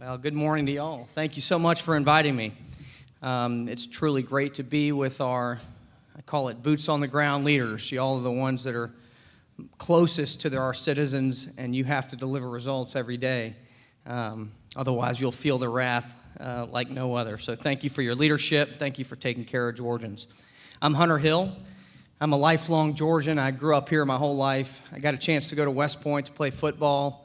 Well, good morning to y'all. Thank you so much for inviting me. It's truly great to be with I call it boots on the ground leaders. Y'all are the ones that are closest to our citizens, and you have to deliver results every day. Otherwise, you'll feel the wrath like no other. So thank you for your leadership. Thank you for taking care of Georgians. I'm Hunter Hill. I'm a lifelong Georgian. I grew up here my whole life. I got a chance to go to West Point to play football.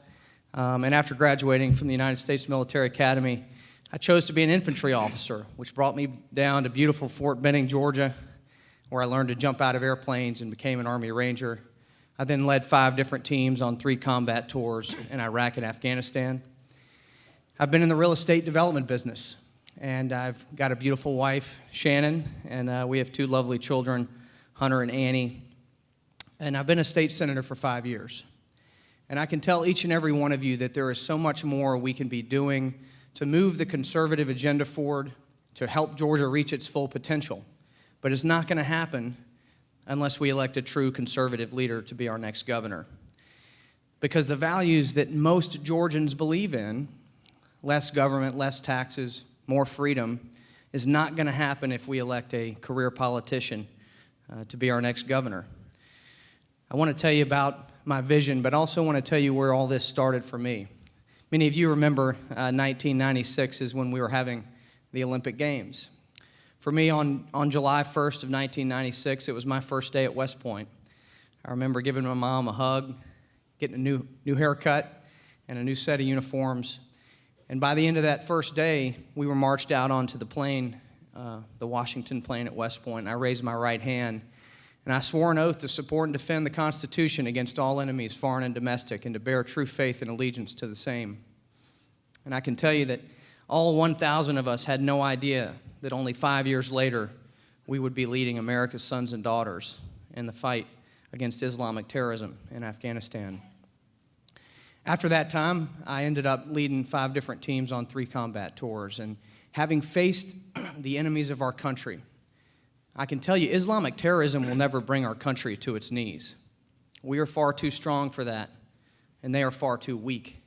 And after graduating from the United States Military Academy, I chose to be an infantry officer, which brought me down to beautiful Fort Benning, Georgia, where I learned to jump out of airplanes and became an Army Ranger. I then led 5 different teams on 3 combat tours in Iraq and Afghanistan. I've been in the real estate development business, and I've got a beautiful wife, Shannon, and we have 2 lovely children, Hunter and Annie. And I've been a state senator for 5 years. And I can tell each and every one of you that there is so much more we can be doing to move the conservative agenda forward, to help Georgia reach its full potential. But it's not going to happen unless we elect a true conservative leader to be our next governor. Because the values that most Georgians believe in, less government, less taxes, more freedom, is not going to happen if we elect a career politician to be our next governor. I want to tell you about my vision, but also want to tell you where all this started for me. Many of you remember 1996 is when we were having the Olympic Games. For me, on July 1st of 1996, it was my first day at West Point. I remember giving my mom a hug, getting a new haircut, and a new set of uniforms. And by the end of that first day, we were marched out onto the plane, the Washington plane at West Point, and I raised my right hand. And I swore an oath to support and defend the Constitution against all enemies, foreign and domestic, and to bear true faith and allegiance to the same. And I can tell you that all 1,000 of us had no idea that only 5 years later we would be leading America's sons and daughters in the fight against Islamic terrorism in Afghanistan. After that time, I ended up leading 5 different teams on 3 combat tours. And having faced the enemies of our country, I can tell you Islamic terrorism will never bring our country to its knees. We are far too strong for that, and they are far too weak.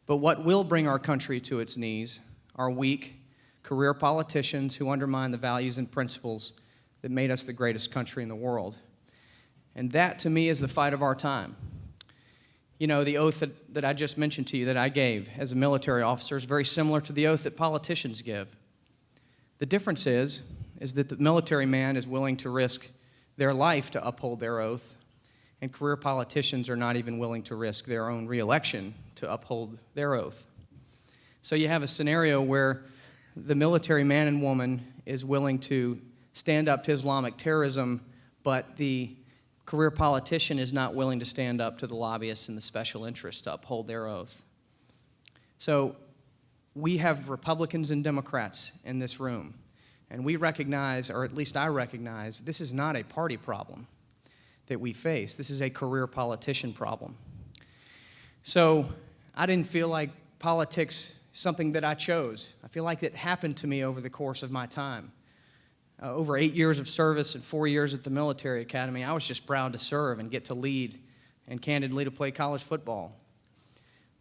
But what will bring our country to its knees are weak, career politicians who undermine the values and principles that made us the greatest country in the world. And that, to me, is the fight of our time. You know, the oath that I just mentioned to you that I gave as a military officer is very similar to the oath that politicians give. The difference is that the military man is willing to risk their life to uphold their oath, and career politicians are not even willing to risk their own reelection to uphold their oath. So you have a scenario where the military man and woman is willing to stand up to Islamic terrorism, but the career politician is not willing to stand up to the lobbyists and the special interests to uphold their oath. So we have Republicans and Democrats in this room. And we recognize, or at least I recognize, this is not a party problem that we face. This is a career politician problem. So I didn't feel like politics is something that I chose. I feel like it happened to me over the course of my time. Over 8 years of service and 4 years at the military academy, I was just proud to serve and get to lead and candidly to play college football.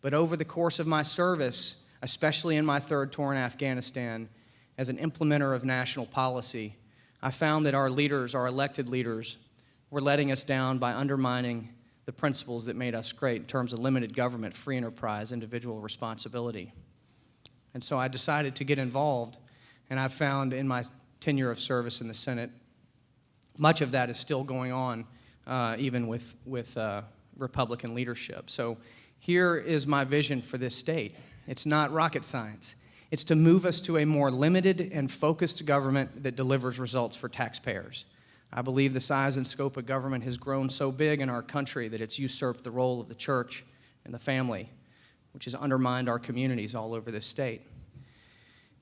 But over the course of my service, especially in my 3rd tour in Afghanistan, as an implementer of national policy, I found that our leaders, our elected leaders, were letting us down by undermining the principles that made us great in terms of limited government, free enterprise, individual responsibility. And so I decided to get involved, and I've found in my tenure of service in the Senate, much of that is still going on, even with Republican leadership. So here is my vision for this state. It's not rocket science. It's to move us to a more limited and focused government that delivers results for taxpayers. I believe the size and scope of government has grown so big in our country that it's usurped the role of the church and the family, which has undermined our communities all over this state.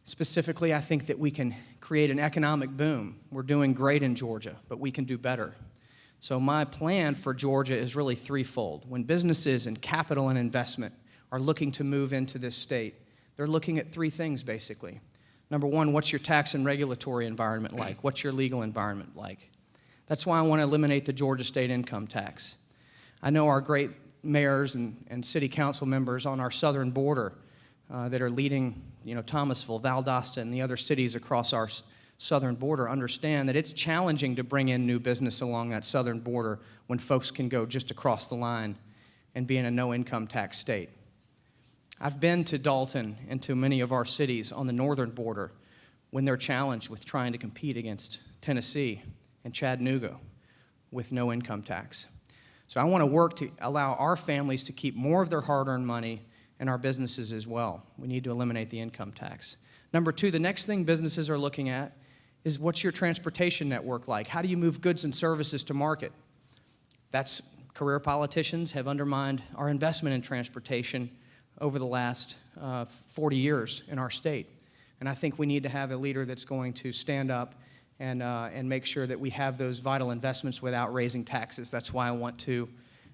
Specifically, I think that we can create an economic boom. We're doing great in Georgia, but we can do better. So my plan for Georgia is really threefold. When businesses and capital and investment are looking to move into this state, they're looking at 3 things, basically. Number 1, what's your tax and regulatory environment like? What's your legal environment like? That's why I want to eliminate the Georgia state income tax. I know our great mayors and city council members on our southern border that are leading, Thomasville, Valdosta, and the other cities across our southern border understand that it's challenging to bring in new business along that southern border when folks can go just across the line and be in a no-income tax state. I've been to Dalton and to many of our cities on the northern border when they're challenged with trying to compete against Tennessee and Chattanooga with no income tax. So I want to work to allow our families to keep more of their hard-earned money and our businesses as well. We need to eliminate the income tax. Number two, the next thing businesses are looking at is what's your transportation network like? How do you move goods and services to market? Career politicians have undermined our investment in transportation over the last 40 years in our state. And I think we need to have a leader that's going to stand up and make sure that we have those vital investments without raising taxes. That's why I want to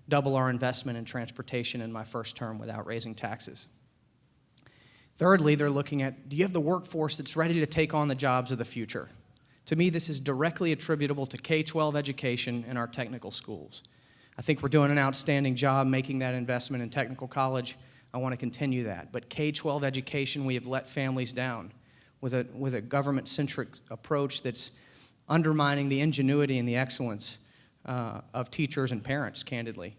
double our investment in transportation in my first term without raising taxes. Thirdly, they're looking at, do you have the workforce that's ready to take on the jobs of the future? To me, this is directly attributable to K-12 education in our technical schools. I think we're doing an outstanding job making that investment in technical college. I want to continue that. But K-12 education, we have let families down with a government-centric approach that's undermining the ingenuity and the excellence of teachers and parents, candidly.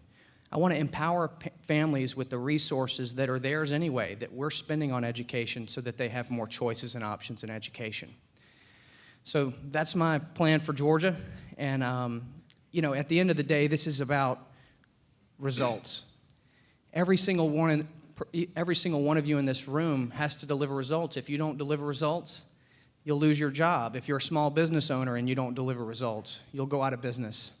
I want to empower families with the resources that are theirs anyway, that we're spending on education so that they have more choices and options in education. So that's my plan for Georgia. And, at the end of the day, this is about results. Every single one of you in this room has to deliver results. If you don't deliver results, you'll lose your job. If you're a small business owner and you don't deliver results, you'll go out of business.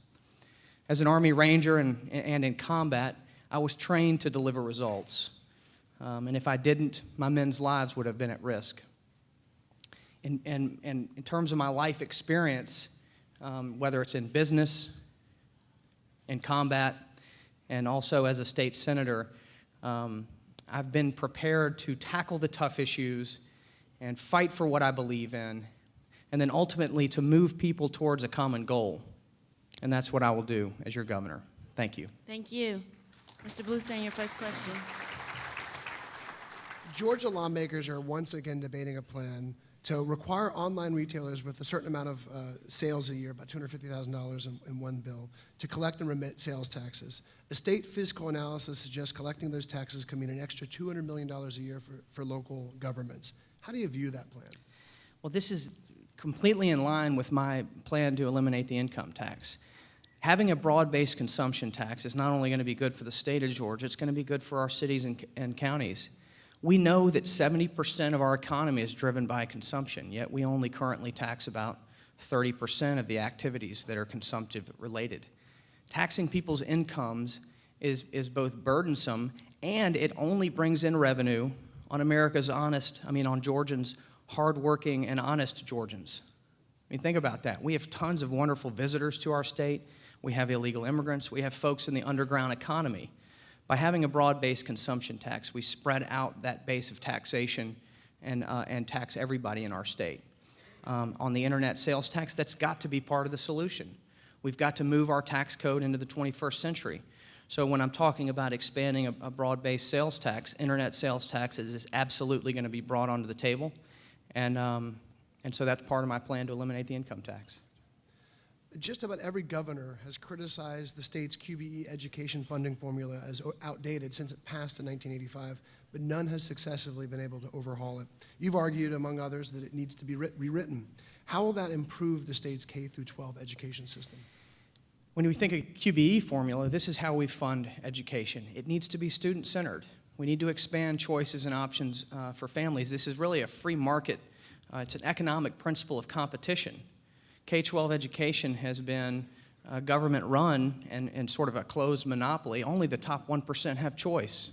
As an Army Ranger and in combat, I was trained to deliver results. And if I didn't, my men's lives would have been at risk. And in terms of my life experience, whether it's in business, in combat, and also as a state senator, I've been prepared to tackle the tough issues and fight for what I believe in, and then ultimately to move people towards a common goal. And that's what I will do as your governor. Thank you. Thank you. Mr. Bluestein, your first question. Georgia lawmakers are once again debating a plan to require online retailers with a certain amount of sales a year, about $250,000 in one bill, to collect and remit sales taxes. A state fiscal analysis suggests collecting those taxes could mean an extra $200 million a year for local governments. How do you view that plan? Well, this is completely in line with my plan to eliminate the income tax. Having a broad-based consumption tax is not only going to be good for the state of Georgia, it's going to be good for our cities and counties. We know that 70% of our economy is driven by consumption, yet we only currently tax about 30% of the activities that are consumptive-related. Taxing people's incomes is both burdensome, and it only brings in revenue on on Georgians, hardworking and honest Georgians. I mean, think about that. We have tons of wonderful visitors to our state. We have illegal immigrants. We have folks in the underground economy. By having a broad-based consumption tax, we spread out that base of taxation and tax everybody in our state. On the internet sales tax, that's got to be part of the solution. We've got to move our tax code into the 21st century. So when I'm talking about expanding a broad-based sales tax, internet sales tax is absolutely going to be brought onto the table. And so that's part of my plan to eliminate the income tax. Just about every governor has criticized the state's QBE education funding formula as outdated since it passed in 1985, but none has successfully been able to overhaul it. You've argued, among others, that it needs to be rewritten. How will that improve the state's K-12 education system? When we think of QBE formula, this is how we fund education. It needs to be student-centered. We need to expand choices and options for families. This is really a free market. It's an economic principle of competition. K-12 education has been government-run and sort of a closed monopoly. Only the top 1% have choice.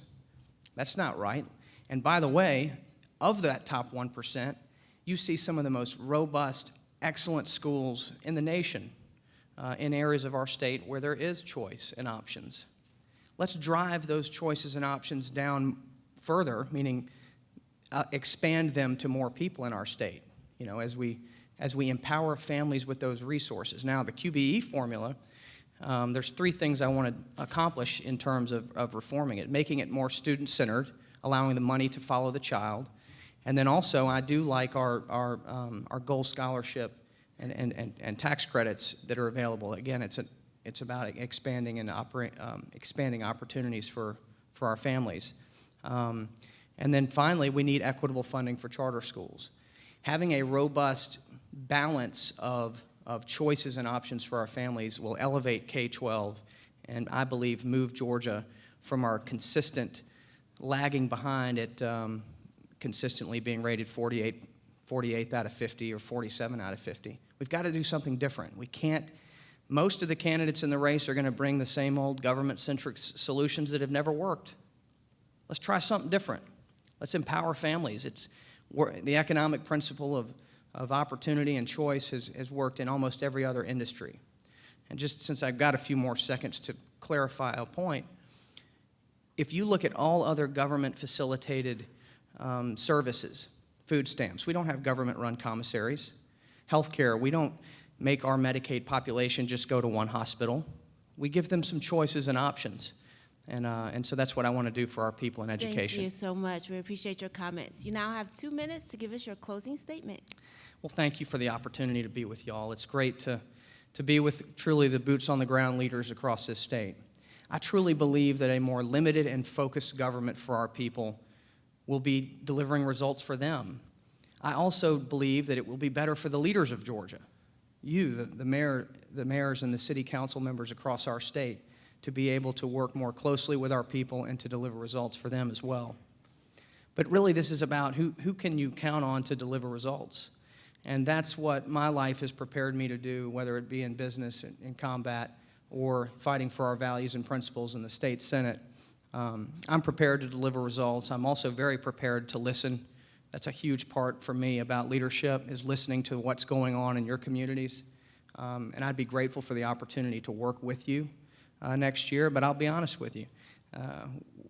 That's not right. And by the way, of that top 1%, you see some of the most robust, excellent schools in the nation in areas of our state where there is choice and options. Let's drive those choices and options down further, meaning expand them to more people in our state, as we empower families with those resources. Now, the QBE formula, there's three things I want to accomplish in terms of reforming it: making it more student-centered, allowing the money to follow the child. And then also, I do like our gold scholarship and tax credits that are available. Again, it's about expanding and expanding opportunities for our families. And then finally, we need equitable funding for charter schools. Having a robust balance of choices and options for our families will elevate K-12 and, I believe, move Georgia from our consistent lagging behind at consistently being rated 48th out of 50 or 47 out of 50. We've got to do something different. We can't, most of the candidates in the race are going to bring the same old government-centric solutions that have never worked. Let's try something different. Let's empower families. The economic principle of opportunity and choice has worked in almost every other industry. And just since I've got a few more seconds to clarify a point, if you look at all other government-facilitated services, food stamps, we don't have government-run commissaries. Healthcare, we don't make our Medicaid population just go to one hospital. We give them some choices and options. And so that's what I want to do for our people in education. Thank you so much. We appreciate your comments. You now have 2 minutes to give us your closing statement. Well, thank you for the opportunity to be with y'all. It's great to be with truly the boots-on-the-ground leaders across this state. I truly believe that a more limited and focused government for our people will be delivering results for them. I also believe that it will be better for the leaders of Georgia, you, the mayors and the city council members across our state, to be able to work more closely with our people and to deliver results for them as well. But really, this is about who can you count on to deliver results. And that's what my life has prepared me to do, whether it be in business, in combat, or fighting for our values and principles in the state Senate. I'm prepared to deliver results. I'm also very prepared to listen. That's a huge part for me about leadership, is listening to what's going on in your communities. And I'd be grateful for the opportunity to work with you next year, but I'll be honest with you.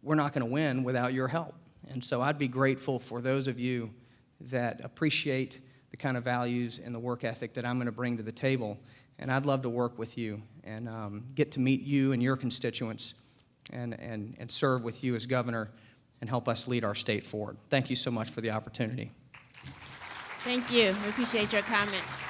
We're not going to win without your help. And so I'd be grateful for those of you that appreciate the kind of values and the work ethic that I'm going to bring to the table. And I'd love to work with you and get to meet you and your constituents and serve with you as governor and help us lead our state forward. Thank you so much for the opportunity. Thank you. We appreciate your comments.